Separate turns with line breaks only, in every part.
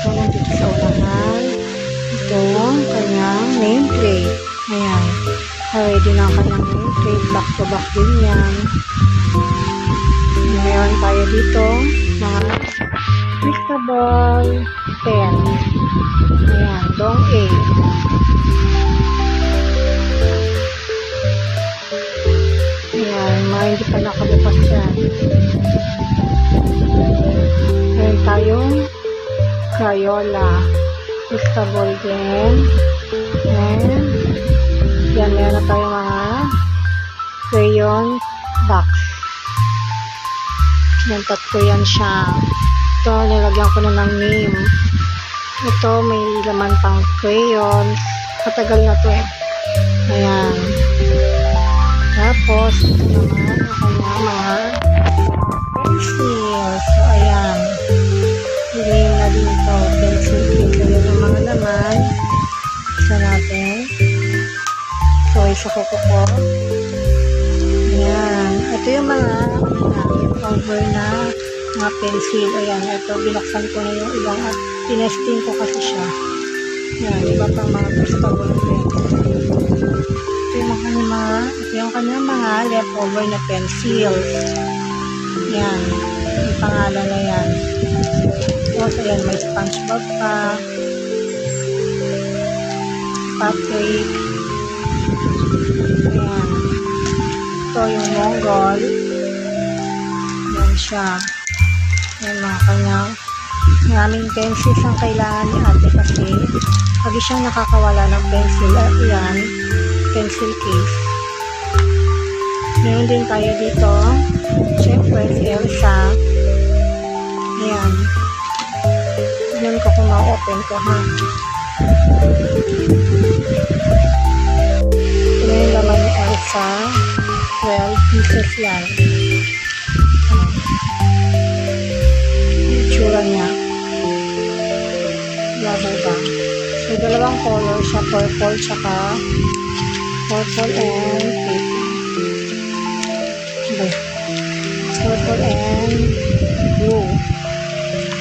So, nandito sa unahan. Itong kanyang nameplate. Ayan. Ready na ang kanyang nameplate. Back to back din yan. Meron tayo dito mga twistable pen. Ayan. Dong A. Ayan. Mga hindi pa nakabukas yan. Meron tayong Crayola. Twistable din. And yan, meron na tayo mga crayon box. Yan, tatlo yan siya. Ito, nilagyan ko na ng name. Ito, may laman pang crayons. Matagal na to eh. Ayan. Tapos, ito naman ang kanya mga pencils. So, ayan. Ilagay na dito. Pencil. Ito yung mga laman. Isa natin. So, isa ko. Ayan. Ito yung mga over na mga pencil. Ayan. Ito, binaksan ko na yung ibang at tinesting ko kasi siya. Ayan. Iba pang mga twistable pencil. Ito yung kanyang mga leftover na pencils. Ayan. Yung pangalan na yan. Tapos, ayan. May SpongeBob pa. Patrick. Ayan. Ito yung Mongol. Ayan siya. Ayan mga kanyang maraming pencils ang kailangan ni ate kasi pag siyang nakakawala ng pencil at yan, pencil case. Meron din tayo dito. Siyempre si Elsa. Ayan. Tignan ko kung ma-open ko ha. Ito na yung laman ni Elsa. 12 pieces yan. Itsura niya. Bubble gum. So, dalawang color siya. Purple tsaka purple and pink. Purple and blue.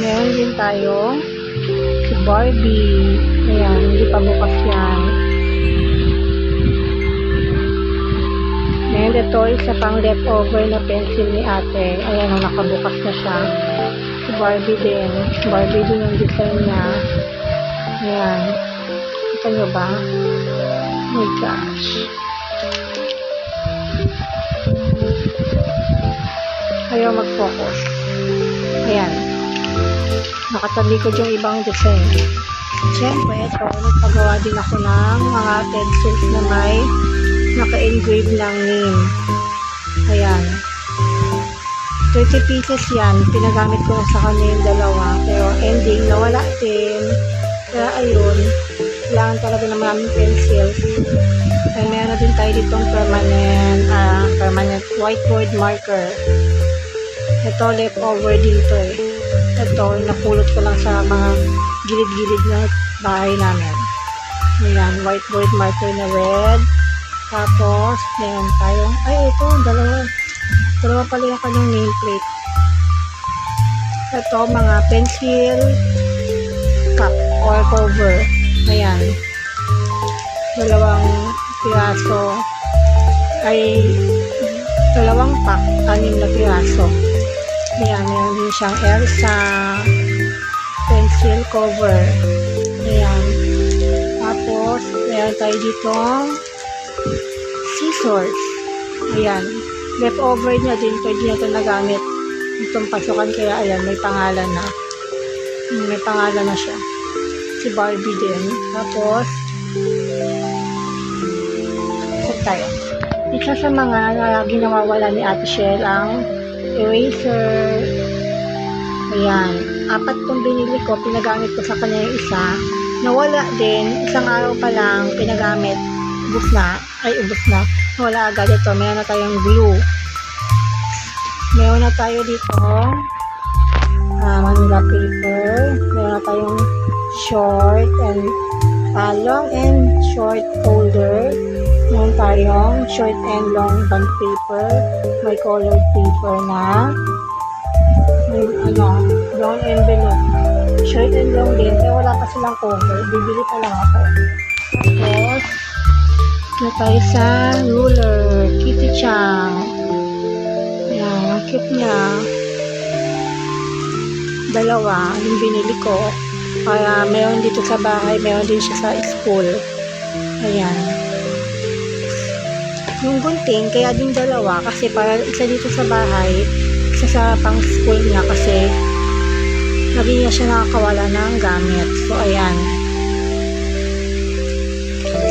Meron din tayo si Barbie. Ayan, hindi pa bukas yan. And ito, isa pang leftover na pencil ni ate. Ayan, nakabukas na siya. Si Barbie din. Barbie din yung design niya. Ayan. Kita nyo ba? Oh my gosh. Ayaw mag-focus. Ayan. Nakatalikod yung ibang design. Siyempre, ito, nagpagawa din ako ng mga pencils na may naka-engrave ng name. Ayan. 30 pieces yan. Pinagamit ko na sa kanya yung dalawa. Pero ending, nawala din. Kaya ayun, kailangan talaga ng maraming pencils. Ay, meron na din tayo ditong permanent whiteboard marker. Ito, leftover din to eh. Ito, napulot ko lang sa mga gilid-gilid na bahay namin. Ayan, whiteboard marker na red. Tapos, meron tayong, ay ito, dalawa pala yung kanyang nameplate. Ito, mga pencil cup or cover. Ayan. Dalawang piraso. Ay, dalawang pack, 6 na piraso. Ayan, meron din siyang Elsa pencil cover. Ayan. Tapos, meron tayo dito scissors. Ayan. Leftover niya din. Pwede niya ito nagamit. Itong pasukan. Kaya ayan. May pangalan na. May pangalan na siya. Si Barbie din. Tapos tayo. Isa sa mga ginawawala ni Ate Shell ang eraser. Ayan. 4 itong binili ko. Pinagamit ko sa kanya yung isa. Nawala din. Isang araw pa lang pinagamit. Ubus na. Wala agad ito. Meron na tayong glue. Meron na tayo dito Manila paper. Meron na tayong short and long and short folder. Meron tayong short and long bond paper. May colored paper na. May brown envelope. short and long din. Kaya wala pa silang cover. Bibili pa lang ako. Tapos, na tayo sa ruler. Kitty Chang. Ayan, ang cute niya. Dalawa, yung binili ko. Kaya mayroon dito sa bahay, mayroon din siya sa school. Ayan. Yung gunting, kaya din dalawa. Kasi para isa dito sa bahay, isa sa pang school niya. Kasi lagi niya siya nakakawala ng gamit. So, ayan.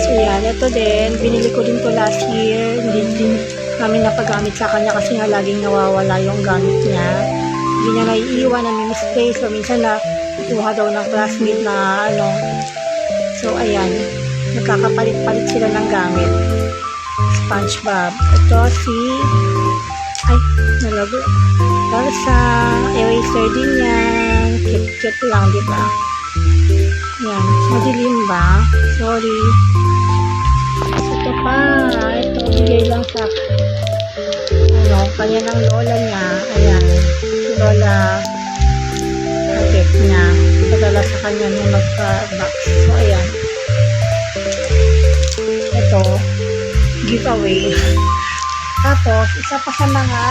So, yan. Ito din. Binili ko din to last year. Hindi din namin napagamit sa kanya kasi nga laging nawawala yung gamit niya. Hindi niya naiiwan na may misplace. So, minsan na kuha daw ng classmate na ano. So, ayan. Nagkakapalit-palit sila ng gamit. SpongeBob. Ito si ay, nalago. Elsa. Eraser din yan. Cute-cute lang, diba? Yan. Madilim ba? Sorry. Ito pa. Ito, bigay lang sa ano, kanya ng lola niya. Ayan. Si Lola Agit niya. Padala sa kanya nung nagpa-box. So, ayan. Ito. Giveaway. Tapos, isa pa sa mga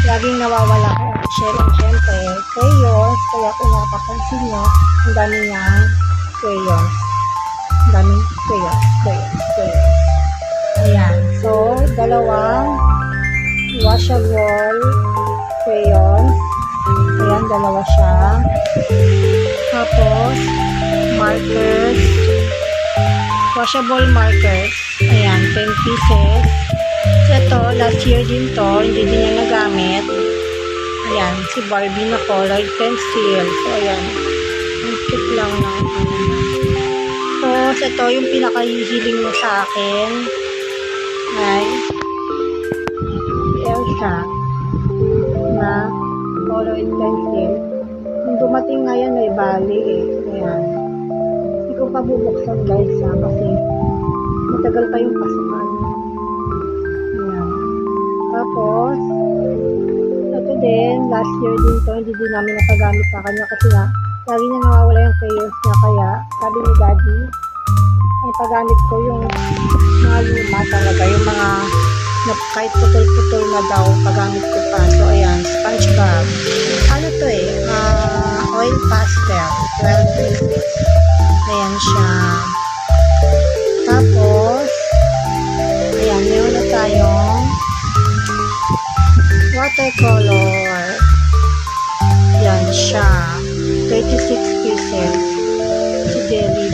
laging nawawala ko. Siyempre, crayons. Kaya kung napapansin nyo, ang dami niyang crayons. Ang daming crayons. Ayan. So, dalawang washable crayons. Ayan, dalawa siya. Tapos, markers. Washable markers. Ayan, 10 pieces. So, ito, last year din to. Hindi din niya nagamit. Ayan, si Barbie na colored pencil. So, ayan. Ang cute lang ng ano. Tapos, ito yung pinakahihiling mo sa akin. Ay, Elsa na colored pencil. Nung dumating ngayon, may bali eh. Ayan. Hindi ko pa bubuksan guys ha, kasi matagal pa yung pasukan. Ayan. Tapos, ito din, last year din to, hindi din namin napagamit sa kanya kasi nga, lagi niya nawawala yung crayons niya, kaya sabi ni Daddy, ay pagamit ko yung mga luma talaga, yung mga na kahit putol-putol na daw, pagamit ko pa. So, ayan, SpongeBob. Ano to eh? Oil pastel. 12 pieces. Ayan siya. Tapos, ayan, meron na tayong watercolor. Yan siya. 36 pieces. Si Deli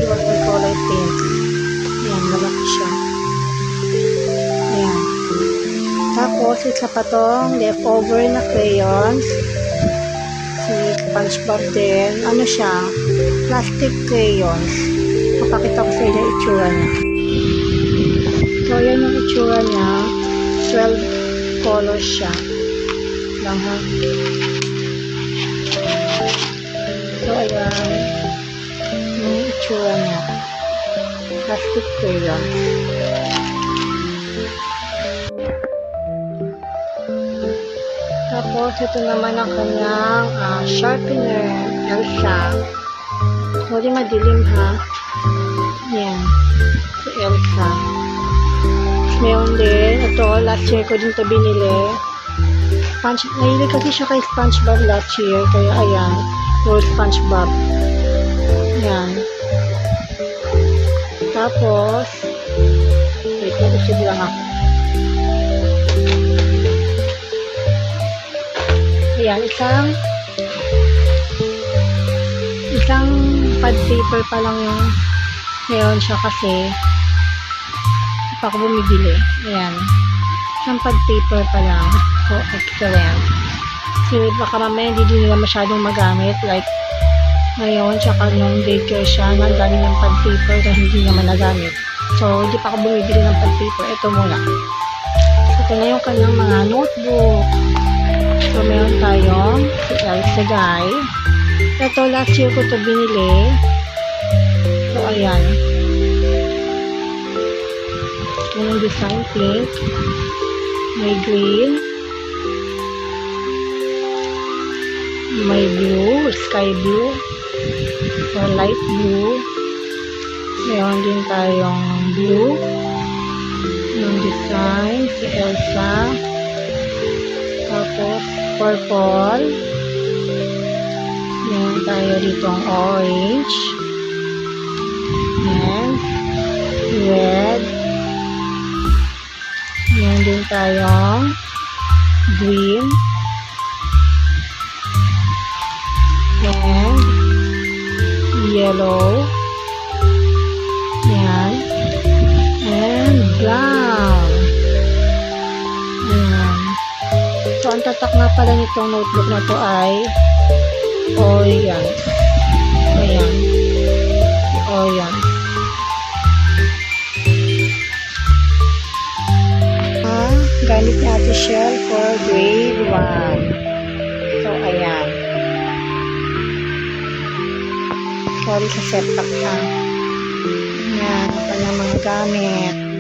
watercolor paint. Ayan, malaki siya. Ayan. Tapos, isa pa tong leftover na crayons. Si SpongeBob din. Ano siya? Plastic crayons. Papakita ko sa inyo yung itsura niya. So, ayan yung itsura niya. 12 colors siya. Lang ha. So, ayan. Yung itsura niya. Plastic crayons. Tapos, ito naman ang kanyang sharpener. Elsa. Sorry, madilim ha. Yan. Si Elsa. Meron din. Ito, last year ko din ito binili. Nahilig kasi siya kay SpongeBob last year. Kaya, ayan. Roll SpongeBob. Yan. Tapos, wait, mag-isip lang ako. Ayan, isang pad paper pa lang yung meron siya kasi pa ako bumibili. Ayan, isang pad paper pa lang. So, excellent. Kasi baka mamaya hindi din nila masyadong magamit. Like, ngayon, tsaka nung daycare siya, ang dami ng pad paper na hindi naman nagamit. So, hindi pa ako bumibili ng pad paper. Ito muna. Ito na yung kanyang mga notebook. So, meron tayong si Elsa Guy. Ito, last year ko ito binili. So, ayan. Yung design pink. May green. may blue, sky blue, or light blue. Meron din tayong blue, yung design, si Elsa. Tapos, purple. Meron tayo dito ang orange. And, red. Meron din tayong green. And, yellow. Yan. And, brown. Ayan. So, ang tatak nga pala nitong notebook na to ay Orient. Ayan. Orient. Gamit ni Ate Shell for grade 1. So, ayan. Sorry sa setup ha. Ayan, ang kanyang mga gamit.